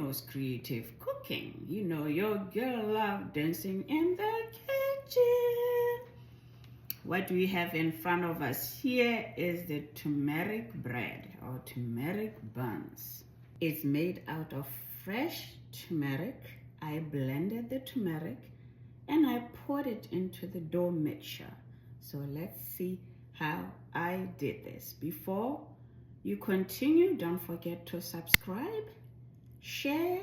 girls creative cooking. You know, your girl love dancing in the kitchen. What we have in front of us here is the turmeric bread or turmeric buns. It's made out of fresh turmeric. I blended the turmeric and I poured it into the dough mixture. So let's see how I did this. Before you continue, don't forget to subscribe, share,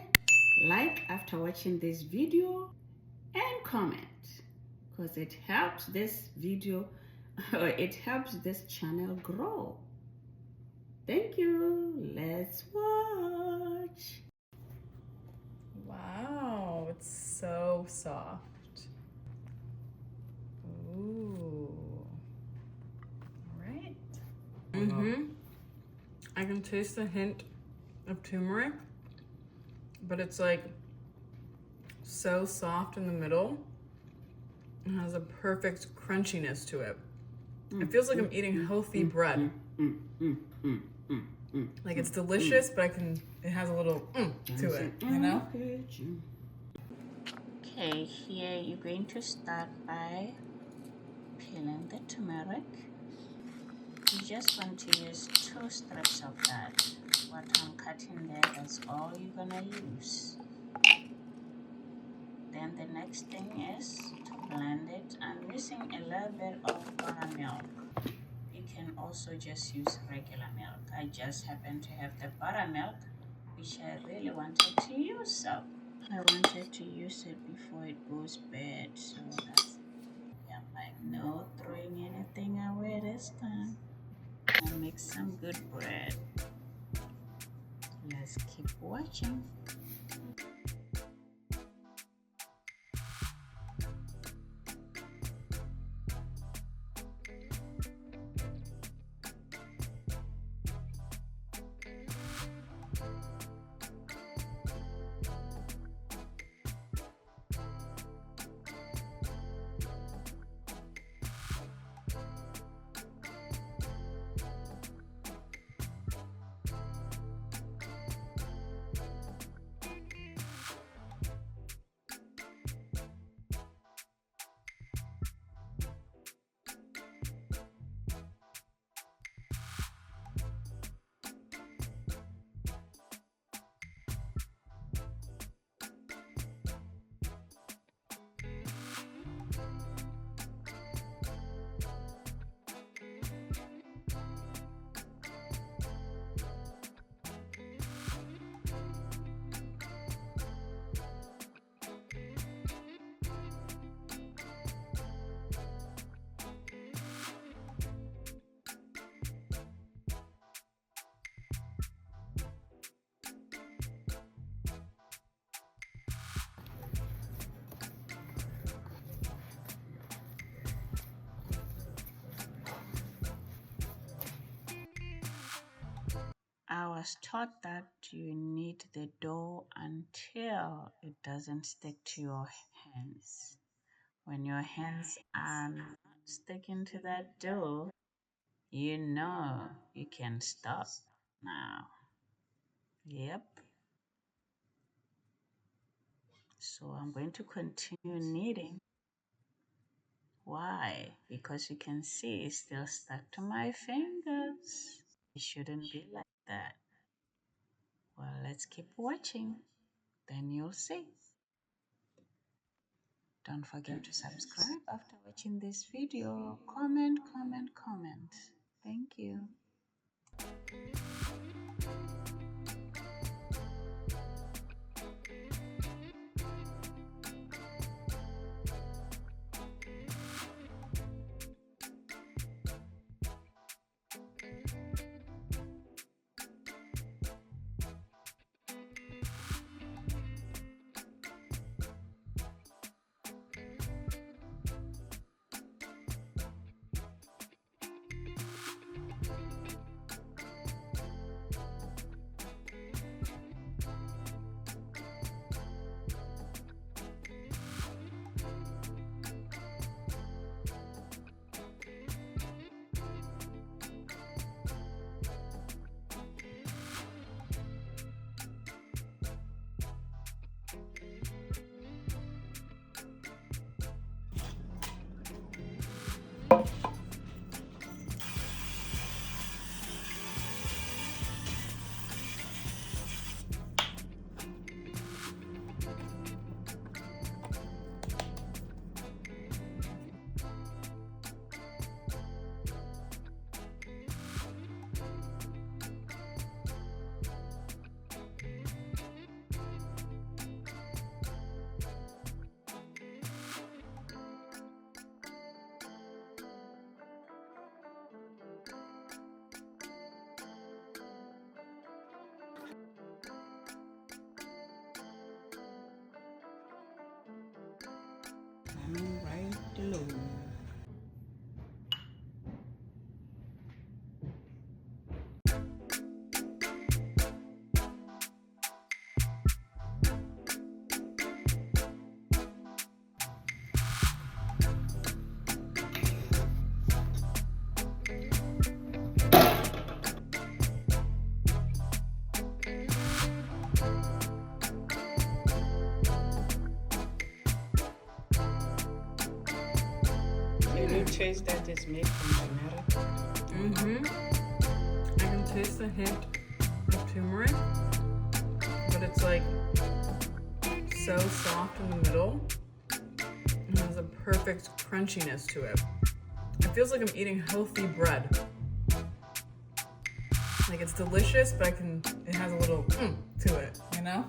like after watching this video, and comment, because it helps this video or it helps this channel grow. Thank you. Let's watch. Wow, it's so soft. Ooh. All right. I can taste a hint of turmeric, but it's like so soft in the middle. It has a perfect crunchiness to it. It feels like I'm eating healthy bread. Like it's delicious, but it has a little to it, you know? Okay, here you're going to start by peeling the turmeric. You just want to use 2 strips of that. What I'm cutting there, that's all you're gonna use. Then the next thing is to blend it. I'm using a little bit of buttermilk. You can also just use regular milk. I just happen to have the buttermilk, which I really wanted to use, so I wanted to use it before it goes bad. So that's, yeah, like no throwing anything away this time. I'll make some good bread. Let's keep watching. I was taught that you knead the dough until it doesn't stick to your hands. When your hands are not sticking to that dough, you know you can stop now. Yep. So I'm going to continue kneading. Why? Because you can see it's still stuck to my fingers. It shouldn't be like that. Well, let's keep watching. Then you'll see. Don't forget to subscribe after watching this video. Comment, comment, comment. Thank you. taste that it's made from turmeric. I can taste the hint of turmeric, but it's like so soft in the middle. It has a perfect crunchiness to it. It feels like I'm eating healthy bread. Like it's delicious, but it has a little to it, you know?